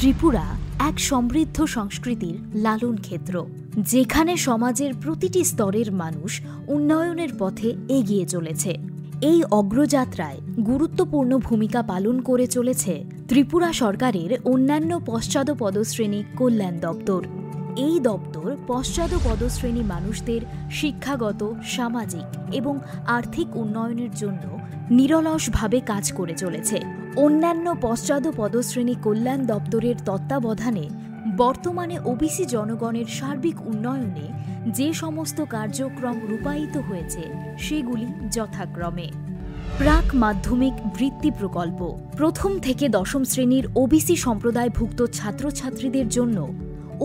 ত্রিপুরা এক সমৃদ্ধ সংস্কৃতির লালন ক্ষেত্র, যেখানে সমাজের প্রতিটি স্তরের মানুষ উন্নয়নের পথে এগিয়ে চলেছে। এই অগ্রযাত্রায় গুরুত্বপূর্ণ ভূমিকা পালন করে চলেছে ত্রিপুরা সরকারের অন্যান্য পশ্চাদপদশ্রেণী কল্যাণ দপ্তর। এই দপ্তর পশ্চাদপদশ্রেণী মানুষদের শিক্ষাগত, সামাজিক এবং আর্থিক উন্নয়নের জন্য নিরলসভাবে কাজ করে চলেছে। অন্যান্য পশ্চাদপদশ্রেণী কল্যাণ দপ্তরের তত্ত্বাবধানে বর্তমানে ওবিসি জনগণের সার্বিক উন্নয়নে যে সমস্ত কার্যক্রম রূপায়িত হয়েছে সেগুলি যথাক্রমে: প্রাক মাধ্যমিক বৃত্তি প্রকল্প, প্রথম থেকে দশম শ্রেণীর ওবিসি সম্প্রদায়ভুক্ত ছাত্রছাত্রীদের জন্য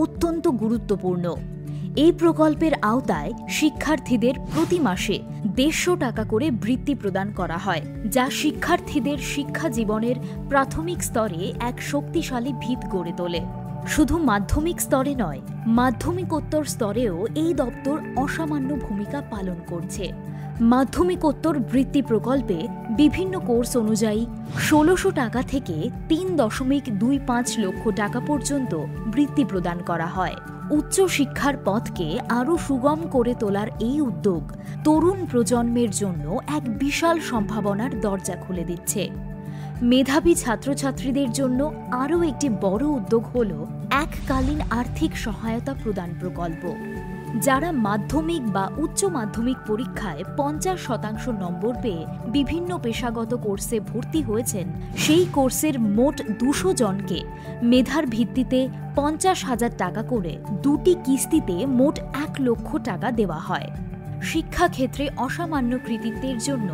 অত্যন্ত গুরুত্বপূর্ণ। এই প্রকল্পের আওতায় শিক্ষার্থীদের প্রতি মাসে 150 টাকা করে বৃত্তি প্রদান করা হয়, যা শিক্ষার্থীদের শিক্ষা জীবনের প্রাথমিক স্তরে এক শক্তিশালী ভিত গড়ে তোলে। শুধু মাধ্যমিক স্তরে নয়, মাধ্যমিকোত্তর স্তরেও এই দপ্তর অসামান্য ভূমিকা পালন করছে। মাধ্যমিকোত্তর বৃত্তি প্রকল্পে বিভিন্ন কোর্স অনুযায়ী 1600 টাকা থেকে 3.25 লক্ষ টাকা পর্যন্ত বৃত্তি প্রদান করা হয়। উচ্চশিক্ষার পথকে আরও সুগম করে তোলার এই উদ্যোগ তরুণ প্রজন্মের জন্য এক বিশাল সম্ভাবনার দরজা খুলে দিচ্ছে। মেধাবী ছাত্রছাত্রীদের জন্য আরও একটি বড় উদ্যোগ হল এককালীন আর্থিক সহায়তা প্রদান প্রকল্প। যারা মাধ্যমিক বা উচ্চ মাধ্যমিক পরীক্ষায় 50% নম্বর পেয়ে বিভিন্ন পেশাগত কোর্সে ভর্তি হয়েছেন, সেই কোর্সের মোট 200 জনকে মেধার ভিত্তিতে 50,000 টাকা করে দুটি কিস্তিতে মোট 1 লক্ষ টাকা দেওয়া হয়। শিক্ষাক্ষেত্রে অসামান্য কৃতিত্বের জন্য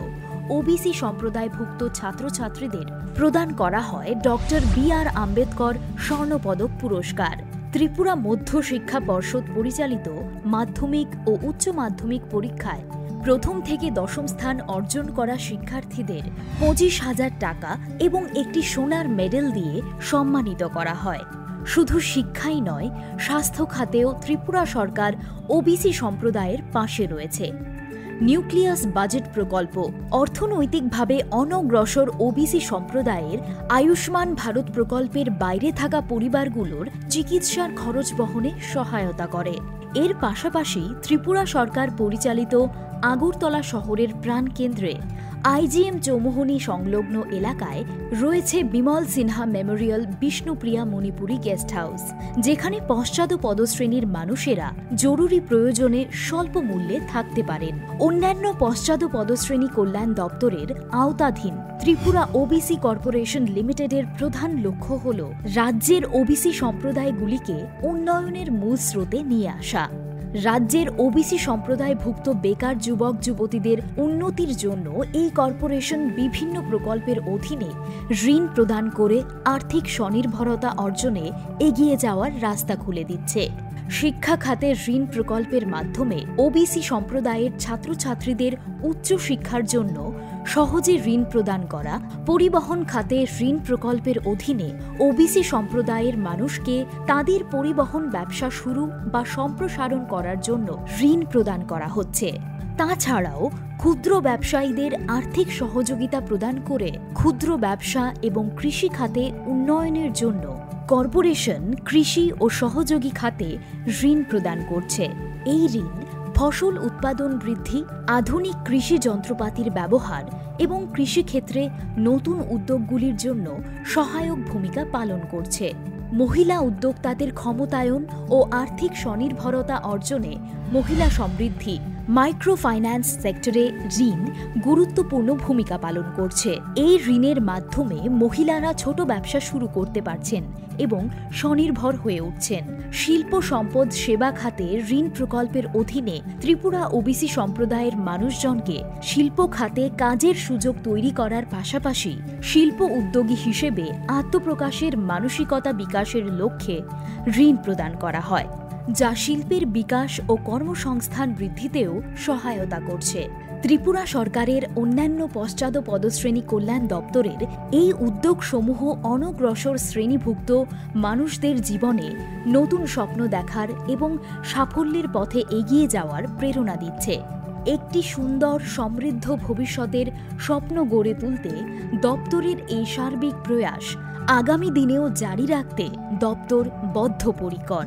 ওবিসি সম্প্রদায়ভুক্ত ছাত্রছাত্রীদের প্রদান করা হয় ডক্টর বি.আর. আম্বেদকর স্বর্ণপদক পুরস্কার। ত্রিপুরা মধ্য শিক্ষা পর্ষদ পরিচালিত মাধ্যমিক ও উচ্চ মাধ্যমিক পরীক্ষায় প্রথম থেকে দশম স্থান অর্জন করা শিক্ষার্থীদের 25,000 টাকা এবং একটি সোনার মেডেল দিয়ে সম্মানিত করা হয়। শুধু শিক্ষাই নয়, স্বাস্থ্য খাতেও ত্রিপুরা সরকার ওবিসি সম্প্রদায়ের পাশে রয়েছে। নিউক্লিয়াস বাজেট প্রকল্প, অর্থনৈতিকভাবে অনগ্রসর ওবিসি সম্প্রদায়ের আয়ুষ্মান ভারত প্রকল্পের বাইরে থাকা পরিবারগুলোর চিকিৎসার খরচ বহনে সহায়তা করে। এর পাশাপাশি ত্রিপুরা সরকার পরিচালিত আগরতলা শহরের প্রাণকেন্দ্রে আইজিএম চৌমুহনী সংলগ্ন এলাকায় রয়েছে Bimal Sinha memorial Bishnupriya Manipuri guest house, যেখানে পশ্চাদপদশ্রেণীর মানুষেরা জরুরি প্রয়োজনে স্বল্প মূল্যে থাকতে পারেন। অন্যান্য পশ্চাদপদশ্রেণী কল্যাণ দপ্তরের আওতাধীন ত্রিপুরা ওবিসি কর্পোরেশন লিমিটেডের প্রধান লক্ষ্য হল রাজ্যের ওবিসি সম্প্রদায়গুলিকে উন্নয়নের মূল স্রোতে নিয়ে আসা। রাজ্যের ওবিসি সম্প্রদায়ভুক্ত বেকার যুবক যুবতীদের উন্নতির জন্য এই কর্পোরেশন বিভিন্ন প্রকল্পের অধীনে ঋণ প্রদান করে আর্থিক স্বনির্ভরতা অর্জনে এগিয়ে যাওয়ার রাস্তা খুলে দিচ্ছে। শিক্ষা খাতে ঋণ প্রকল্পের মাধ্যমে ওবিসি সম্প্রদায়ের ছাত্রছাত্রীদের উচ্চশিক্ষার জন্য সহজে ঋণ প্রদান করা, পরিবহন খাতে ঋণ প্রকল্পের অধীনে ওবিসি সম্প্রদায়ের মানুষকে তাদের পরিবহন ব্যবসা শুরু বা সম্প্রসারণ করার জন্য ঋণ প্রদান করা হচ্ছে। তাছাড়াও ক্ষুদ্র ব্যবসায়ীদের আর্থিক সহযোগিতা প্রদান করে ক্ষুদ্র ব্যবসা এবং কৃষি খাতে উন্নয়নের জন্য কর্পোরেশন কৃষি ও সহযোগী খাতে ঋণ প্রদান করছে। এই ঋণ ফসল উৎপাদন বৃদ্ধি, আধুনিক কৃষি যন্ত্রপাতির ব্যবহার এবং কৃষিক্ষেত্রে নতুন উদ্যোগগুলির জন্য সহায়ক ভূমিকা পালন করছে। মহিলা উদ্যোক্তাদের ক্ষমতায়ন ও আর্থিক স্বনির্ভরতা অর্জনে মহিলা সমৃদ্ধি, মাইক্রো ফাইন্যান্স সেক্টরে ঋণ গুরুত্বপূর্ণ ভূমিকা পালন করছে। এই ঋণের মাধ্যমে মহিলারা ছোট ব্যবসা শুরু করতে পারছেন এবং স্বনির্ভর হয়ে উঠছেন। শিল্প সম্পদ সেবা খাতে ঋণ প্রকল্পের অধীনে ত্রিপুরা ওবিসি সম্প্রদায়ের মানুষজনকে শিল্প খাতে কাজের সুযোগ তৈরি করার পাশাপাশি শিল্প উদ্যোগী হিসেবে আত্মপ্রকাশের মানসিকতা বিকাশের লক্ষ্যে ঋণ প্রদান করা হয়, যা শিল্পের বিকাশ ও কর্মসংস্থান বৃদ্ধিতেও সহায়তা করছে। ত্রিপুরা সরকারের অন্যান্য পশ্চাদপদশ্রেণী কল্যাণ দপ্তরের এই উদ্যোগসমূহ অনগ্রসর শ্রেণীভুক্ত মানুষদের জীবনে নতুন স্বপ্ন দেখার এবং সাফল্যের পথে এগিয়ে যাওয়ার প্রেরণা দিচ্ছে। একটি সুন্দর সমৃদ্ধ ভবিষ্যতের স্বপ্ন গড়ে তুলতে দপ্তরের এই সার্বিক প্রয়াস আগামী দিনেও জারি রাখতে দপ্তর বদ্ধপরিকর।